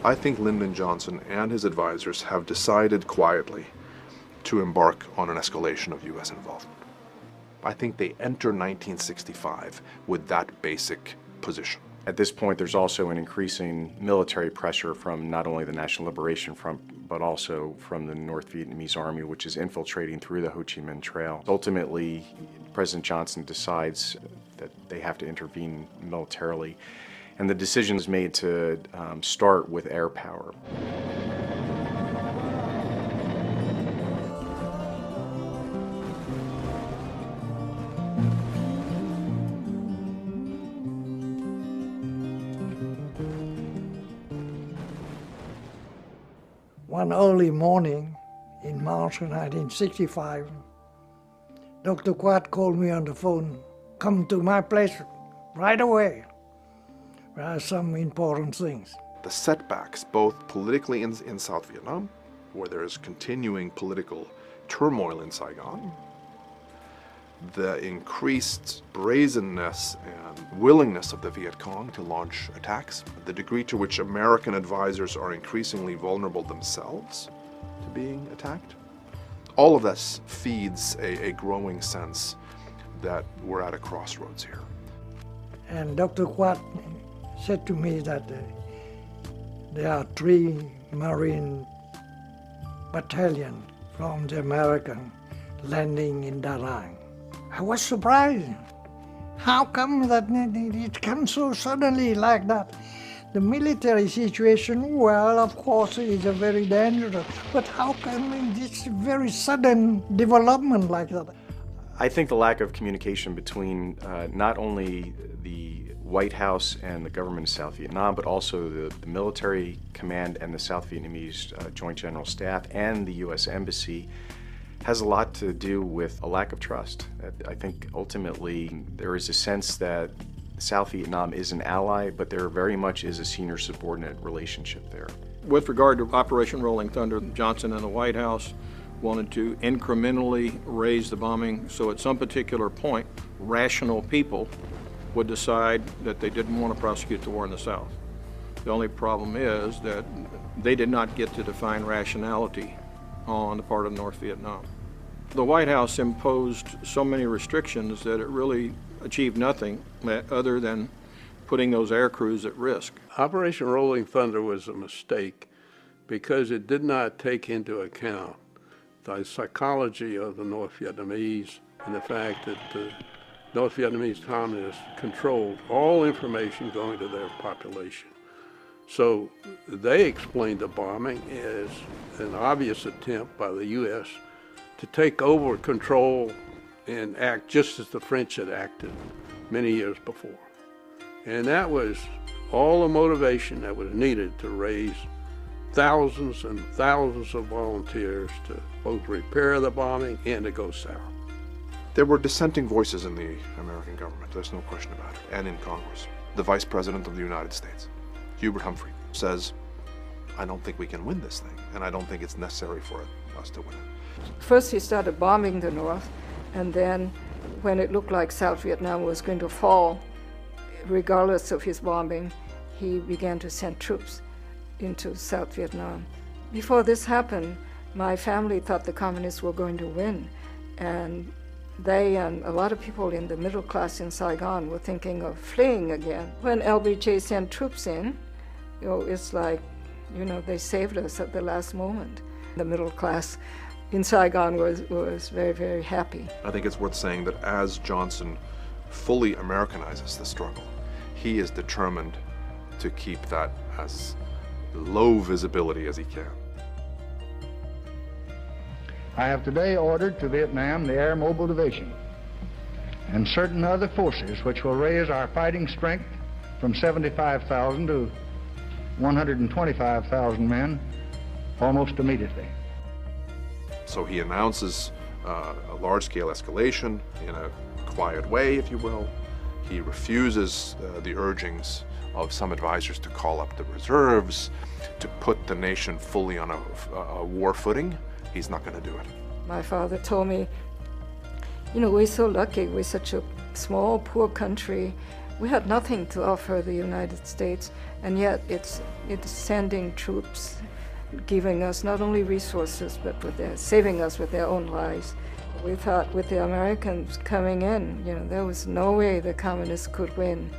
I think Lyndon Johnson and his advisors have decided quietly to embark on an escalation of U.S. involvement. I think they enter 1965 with that basic position. At this point, there's also an increasing military pressure from not only the National Liberation Front, but also from the North Vietnamese Army, which is infiltrating through the Ho Chi Minh Trail. Ultimately, President Johnson decides that they have to intervene militarily, and the decision is made to start with air power. One early morning in March of 1965, Dr. Quat called me on the phone, "Come to my place right away. There are some important things." The setbacks, both politically in South Vietnam, where there is continuing political turmoil in Saigon, the increased brazenness and willingness of the Viet Cong to launch attacks, the degree to which American advisors are increasingly vulnerable themselves to being attacked, all of this feeds a growing sense that we're at a crossroads here. And Dr. Quat said to me that there are 3 Marine battalions from the American landing in Da Nang. I was surprised. How come that it comes so suddenly like that? The military situation, well, of course, is a very dangerous, but how come this very sudden development like that? I think the lack of communication between not only the White House and the government of South Vietnam, but also the military command and the South Vietnamese Joint General Staff and the U.S. Embassy has a lot to do with a lack of trust. I think ultimately there is a sense that South Vietnam is an ally, but there very much is a senior subordinate relationship there. With regard to Operation Rolling Thunder, Johnson and the White House wanted to incrementally raise the bombing, so at some particular point, rational people would decide that they didn't want to prosecute the war in the South. The only problem is that they did not get to define rationality on the part of North Vietnam. The White House imposed so many restrictions that it really achieved nothing other than putting those air crews at risk. Operation Rolling Thunder was a mistake because it did not take into account the psychology of the North Vietnamese and the fact that the North Vietnamese communists controlled all information going to their population. So they explained the bombing as an obvious attempt by the U.S. to take over control and act just as the French had acted many years before. And that was all the motivation that was needed to raise thousands and thousands of volunteers to both repair the bombing and to go south. There were dissenting voices in the American government, there's no question about it, and in Congress. The Vice President of the United States, Hubert Humphrey, says, "I don't think we can win this thing, and I don't think it's necessary for us to win it." First he started bombing the North, and then when it looked like South Vietnam was going to fall, regardless of his bombing, he began to send troops into South Vietnam. Before this happened, my family thought the communists were going to win, and they and a lot of people in the middle class in Saigon were thinking of fleeing again. When LBJ sent troops in, it's like, they saved us at the last moment. The middle class in Saigon was very, very happy. I think it's worth saying that as Johnson fully Americanizes the struggle, he is determined to keep that as low visibility as he can. I have today ordered to Vietnam the Air Mobile Division and certain other forces which will raise our fighting strength from 75,000 to 125,000 men almost immediately. So he announces a large-scale escalation in a quiet way, if you will. He refuses the urgings of some advisors to call up the reserves, to put the nation fully on a war footing. He's not going to do it. My father told me, we're so lucky. We're such a small, poor country. We had nothing to offer the United States, and yet it's sending troops, giving us not only resources, but saving us with their own lives. We thought with the Americans coming in, there was no way the communists could win.